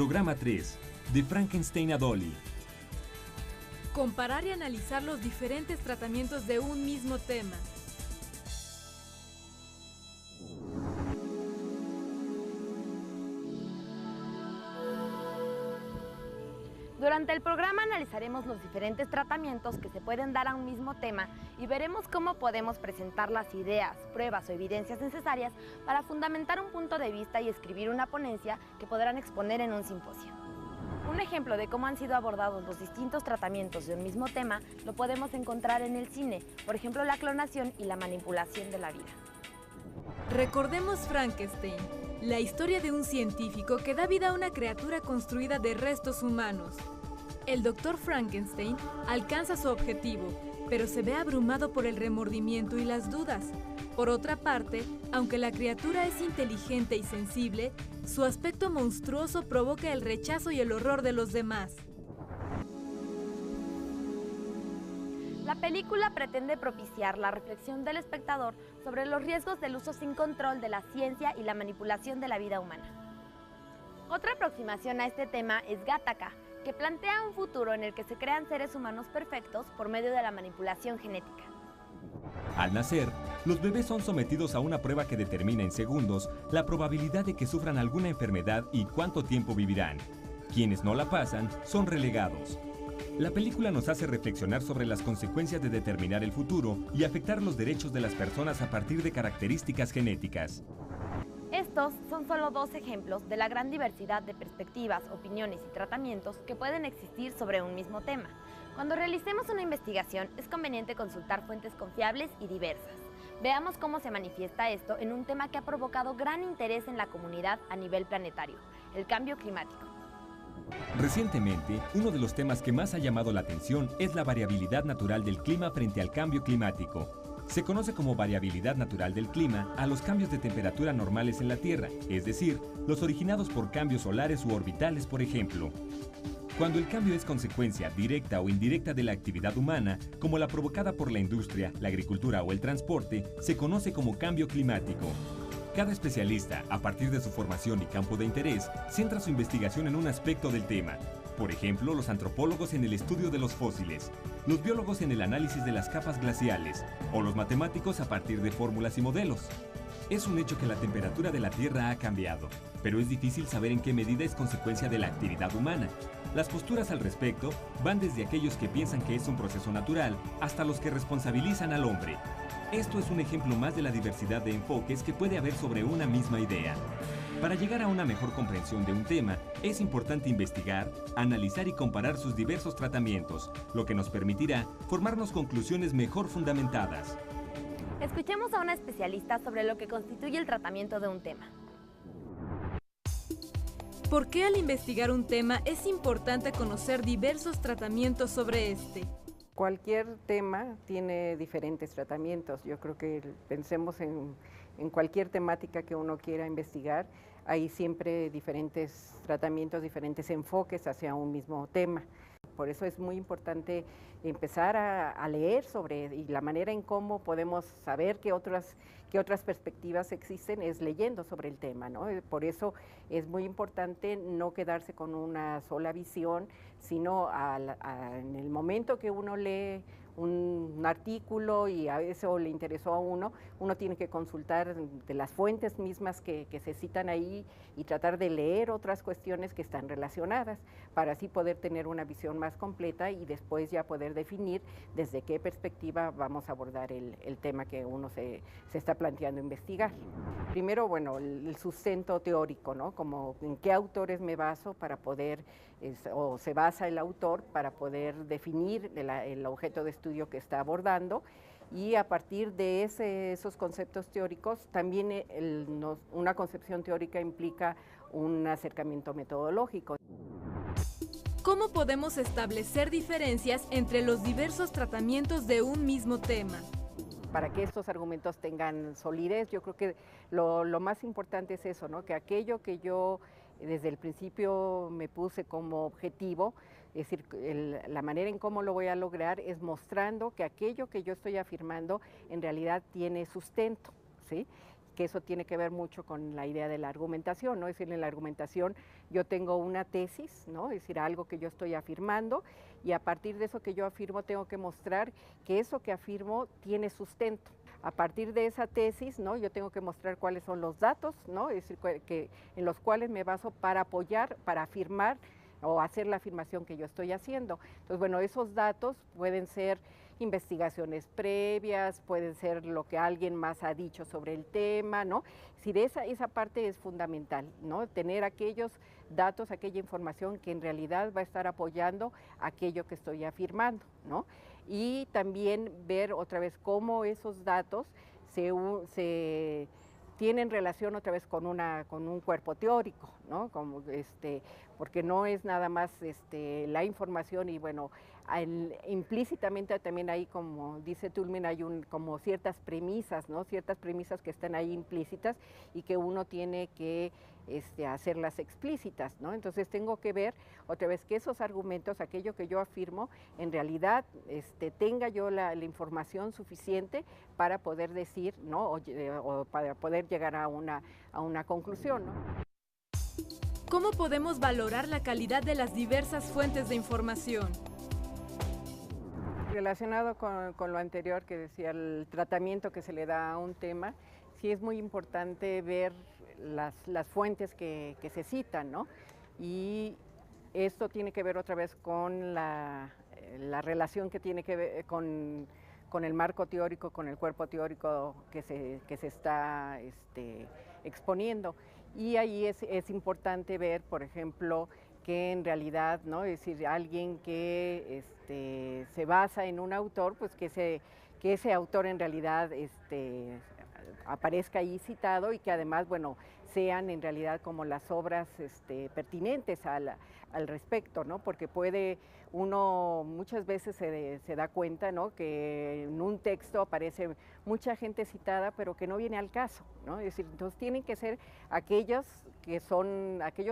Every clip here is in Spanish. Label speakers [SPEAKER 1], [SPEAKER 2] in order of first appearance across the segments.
[SPEAKER 1] Programa 3. De Frankenstein a Dolly.
[SPEAKER 2] Comparar y analizar los diferentes tratamientos de un mismo tema.
[SPEAKER 3] Durante el programa analizaremos los diferentes tratamientos que se pueden dar a un mismo tema y veremos cómo podemos presentar las ideas, pruebas o evidencias necesarias para fundamentar un punto de vista y escribir una ponencia que podrán exponer en un simposio. Un ejemplo de cómo han sido abordados los distintos tratamientos de un mismo tema lo podemos encontrar en el cine, por ejemplo la clonación y la manipulación de la vida.
[SPEAKER 2] Recordemos Frankenstein, la historia de un científico que da vida a una criatura construida de restos humanos. El doctor Frankenstein alcanza su objetivo, pero se ve abrumado por el remordimiento y las dudas. Por otra parte, aunque la criatura es inteligente y sensible, su aspecto monstruoso provoca el rechazo y el horror de los demás.
[SPEAKER 3] La película pretende propiciar la reflexión del espectador sobre los riesgos del uso sin control de la ciencia y la manipulación de la vida humana. Otra aproximación a este tema es Gattaca, que plantea un futuro en el que se crean seres humanos perfectos por medio de la manipulación genética.
[SPEAKER 1] Al nacer, los bebés son sometidos a una prueba que determina en segundos la probabilidad de que sufran alguna enfermedad y cuánto tiempo vivirán. Quienes no la pasan son relegados. La película nos hace reflexionar sobre las consecuencias de determinar el futuro y afectar los derechos de las personas a partir de características genéticas.
[SPEAKER 3] Estos son solo dos ejemplos de la gran diversidad de perspectivas, opiniones y tratamientos que pueden existir sobre un mismo tema. Cuando realicemos una investigación, es conveniente consultar fuentes confiables y diversas. Veamos cómo se manifiesta esto en un tema que ha provocado gran interés en la comunidad a nivel planetario, el cambio climático.
[SPEAKER 1] Recientemente, uno de los temas que más ha llamado la atención es la variabilidad natural del clima frente al cambio climático. Se conoce como variabilidad natural del clima a los cambios de temperatura normales en la Tierra, es decir, los originados por cambios solares u orbitales, por ejemplo. Cuando el cambio es consecuencia directa o indirecta de la actividad humana, como la provocada por la industria, la agricultura o el transporte, se conoce como cambio climático. Cada especialista, a partir de su formación y campo de interés, centra su investigación en un aspecto del tema. Por ejemplo, los antropólogos en el estudio de los fósiles, los biólogos en el análisis de las capas glaciales, o los matemáticos a partir de fórmulas y modelos. Es un hecho que la temperatura de la Tierra ha cambiado, pero es difícil saber en qué medida es consecuencia de la actividad humana. Las posturas al respecto van desde aquellos que piensan que es un proceso natural hasta los que responsabilizan al hombre. Esto es un ejemplo más de la diversidad de enfoques que puede haber sobre una misma idea. Para llegar a una mejor comprensión de un tema, es importante investigar, analizar y comparar sus diversos tratamientos, lo que nos permitirá formarnos conclusiones mejor fundamentadas.
[SPEAKER 3] Escuchemos a una especialista sobre lo que constituye el tratamiento de un tema.
[SPEAKER 2] ¿Por qué al investigar un tema es importante conocer diversos tratamientos sobre este?
[SPEAKER 4] Cualquier tema tiene diferentes tratamientos. Yo creo que pensemos en cualquier temática que uno quiera investigar, hay siempre diferentes tratamientos, diferentes enfoques hacia un mismo tema. Por eso es muy importante empezar a leer sobre y la manera en cómo podemos saber qué otras perspectivas existen es leyendo sobre el tema, ¿no? Por eso es muy importante no quedarse con una sola visión, sino en el momento que uno lee un artículo y a eso le interesó a uno tiene que consultar de las fuentes mismas que se citan ahí y tratar de leer otras cuestiones que están relacionadas para así poder tener una visión más completa y después ya poder definir desde qué perspectiva vamos a abordar el tema que uno se está planteando investigar. Primero, bueno, el sustento teórico, ¿no? Como en qué autores me baso para poder, o se basa el autor para poder definir el objeto de estudio que está abordando, y a partir de esos conceptos teóricos también una concepción teórica implica un acercamiento metodológico.
[SPEAKER 2] ¿Cómo podemos establecer diferencias entre los diversos tratamientos de un mismo tema?
[SPEAKER 4] Para que estos argumentos tengan solidez, yo creo que lo más importante es eso, ¿no? Que aquello que yo desde el principio me puse como objetivo, es decir, la manera en cómo lo voy a lograr es mostrando que aquello que yo estoy afirmando en realidad tiene sustento, ¿sí? que eso tiene que ver mucho con la idea de la argumentación, ¿no? Es decir, en la argumentación yo tengo una tesis, ¿no? Es decir, algo que yo estoy afirmando, y a partir de eso que yo afirmo tengo que mostrar que eso que afirmo tiene sustento. A partir de esa tesis, ¿no? Yo tengo que mostrar cuáles son los datos, ¿no? Es decir, en los cuales me baso para apoyar, para afirmar o hacer la afirmación que yo estoy haciendo. Entonces, bueno, esos datos pueden ser investigaciones previas, pueden ser lo que alguien más ha dicho sobre el tema, ¿no? Es decir, esa parte es fundamental, ¿no? Tener aquellos datos, aquella información que en realidad va a estar apoyando aquello que estoy afirmando, ¿no? Y también ver otra vez cómo esos datos se tienen relación otra vez con un cuerpo teórico, ¿no? Como porque no es nada más la información, y bueno, implícitamente también hay, como dice Toulmin, hay como ciertas premisas, ¿no? Ciertas premisas que están ahí implícitas y que uno tiene que hacerlas explícitas, ¿no? Entonces tengo que ver otra vez que esos argumentos, aquello que yo afirmo, en realidad tenga yo la información suficiente para poder decir, ¿no? O para poder llegar a una conclusión, ¿no?
[SPEAKER 2] ¿Cómo podemos valorar la calidad de las diversas fuentes de información?
[SPEAKER 4] Relacionado con lo anterior que decía, el tratamiento que se le da a un tema, sí es muy importante ver las fuentes que se citan, ¿no? Y esto tiene que ver otra vez con la relación que tiene que ver con el marco teórico, con el cuerpo teórico que se está exponiendo. Y ahí es importante ver, por ejemplo, que en realidad, ¿no? Es decir, alguien que se basa en un autor, pues que ese autor en realidad aparezca ahí citado, y que además, bueno, sean en realidad como las obras pertinentes al respecto, ¿no? Porque uno muchas veces se da cuenta, ¿no? Que en un texto aparece mucha gente citada, pero que no viene al caso, ¿no? Es decir, entonces tienen que ser aquellos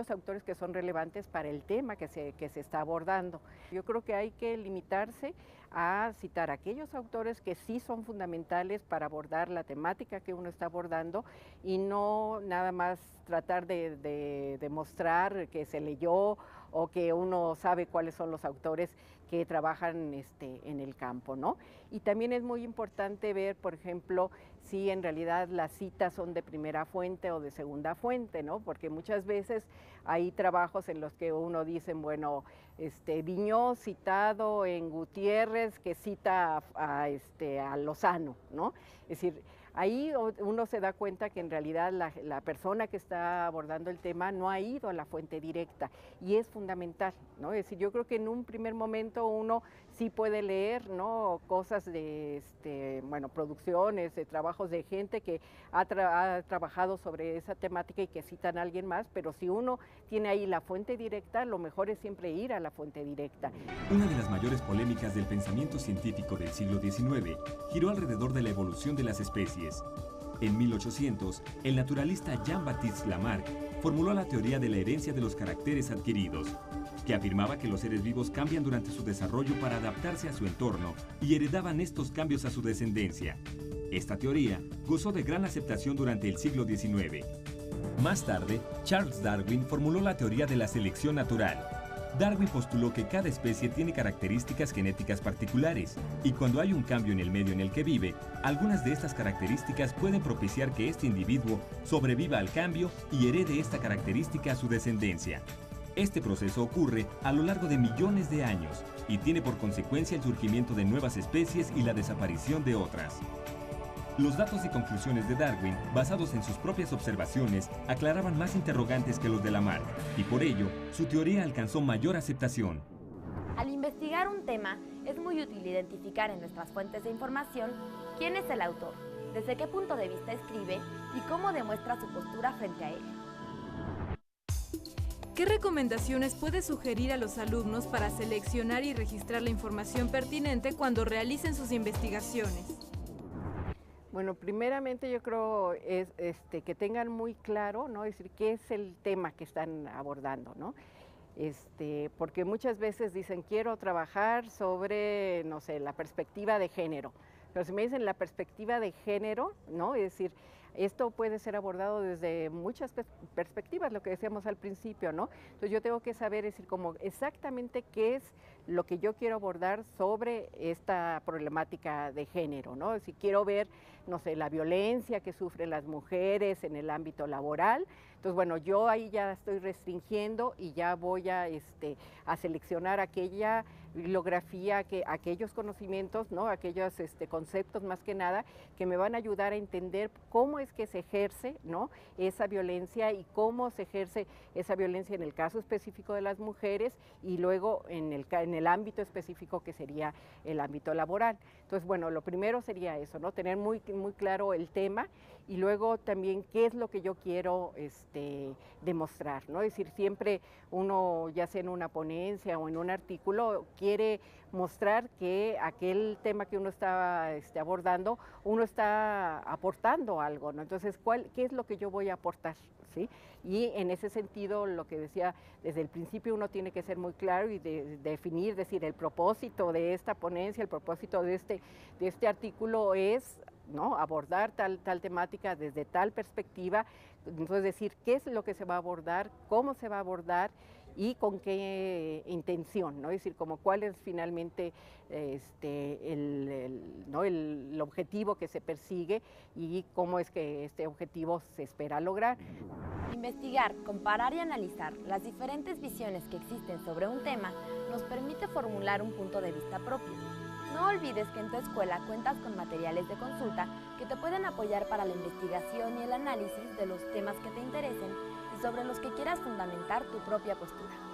[SPEAKER 4] autores que son relevantes para el tema que se está abordando. Yo creo que hay que limitarse a citar aquellos autores que sí son fundamentales para abordar la temática que uno está abordando, y no nada más tratar de demostrar que se leyó o que uno sabe cuáles son los autores que trabajan en el campo, ¿no? Y también es muy importante ver, por ejemplo, si en realidad las citas son de primera fuente o de segunda fuente, ¿no? Porque muchas veces hay trabajos en los que uno dice, bueno, Viñó citado en Gutiérrez, que cita a Lozano, ¿no? Es decir, ahí uno se da cuenta que en realidad la persona que está abordando el tema no ha ido a la fuente directa, y es fundamental, ¿no? Es decir, yo creo que en un primer momento uno sí puede leer, ¿no? Cosas de, producciones, de trabajos de gente que ha trabajado sobre esa temática y que citan a alguien más, pero si uno tiene ahí la fuente directa, lo mejor es siempre ir a la fuente directa.
[SPEAKER 1] Una de las mayores polémicas del pensamiento científico del siglo XIX giró alrededor de la evolución de las especies. En 1800, el naturalista Jean-Baptiste Lamarck formuló la teoría de la herencia de los caracteres adquiridos, que afirmaba que los seres vivos cambian durante su desarrollo para adaptarse a su entorno y heredaban estos cambios a su descendencia. Esta teoría gozó de gran aceptación durante el siglo XIX. Más tarde, Charles Darwin formuló la teoría de la selección natural. Darwin postuló que cada especie tiene características genéticas particulares, y cuando hay un cambio en el medio en el que vive, algunas de estas características pueden propiciar que este individuo sobreviva al cambio y herede esta característica a su descendencia. Este proceso ocurre a lo largo de millones de años y tiene por consecuencia el surgimiento de nuevas especies y la desaparición de otras. Los datos y conclusiones de Darwin, basados en sus propias observaciones, aclaraban más interrogantes que los de Lamarck, y por ello, su teoría alcanzó mayor aceptación.
[SPEAKER 3] Al investigar un tema, es muy útil identificar en nuestras fuentes de información quién es el autor, desde qué punto de vista escribe y cómo demuestra su postura frente a él.
[SPEAKER 2] ¿Qué recomendaciones puede sugerir a los alumnos para seleccionar y registrar la información pertinente cuando realicen sus investigaciones?
[SPEAKER 4] Bueno, primeramente yo creo es que tengan muy claro, ¿no? Es decir, qué es el tema que están abordando, ¿no? Porque muchas veces dicen, quiero trabajar sobre, no sé, la perspectiva de género. Pero si me dicen la perspectiva de género, ¿no? Es decir, Esto puede ser abordado desde muchas perspectivas, lo que decíamos al principio, ¿no? Entonces yo tengo que saber, decir, como exactamente qué es lo que yo quiero abordar sobre esta problemática de género, ¿no? Si quiero ver, no sé, la violencia que sufren las mujeres en el ámbito laboral, entonces, bueno, yo ahí ya estoy restringiendo y ya voy a seleccionar aquella bibliografía, aquellos conocimientos, ¿no? Aquellos conceptos más que nada que me van a ayudar a entender cómo es que se ejerce, ¿no? Esa violencia y cómo se ejerce esa violencia en el caso específico de las mujeres y luego en el ámbito específico que sería el ámbito laboral. Entonces, bueno, lo primero sería eso, ¿no? Tener muy claro el tema y luego también qué es lo que yo quiero demostrar, ¿no? Es decir, siempre uno, ya sea en una ponencia o en un artículo, quiere mostrar que aquel tema que uno está abordando, uno está aportando algo, ¿no? Entonces, ¿qué es lo que yo voy a aportar? ¿Sí? Y en ese sentido, lo que decía, desde el principio uno tiene que ser muy claro y definir, decir, el propósito de esta ponencia, el propósito de este artículo es, ¿no?, abordar tal temática desde tal perspectiva. Entonces, decir qué es lo que se va a abordar, cómo se va a abordar y con qué intención, ¿no? Es decir, como cuál es finalmente el objetivo que se persigue y cómo es que este objetivo se espera lograr.
[SPEAKER 3] Investigar, comparar y analizar las diferentes visiones que existen sobre un tema nos permite formular un punto de vista propio. No olvides que en tu escuela cuentas con materiales de consulta que te pueden apoyar para la investigación y el análisis de los temas que te interesen y sobre los que quieras fundamentar tu propia postura.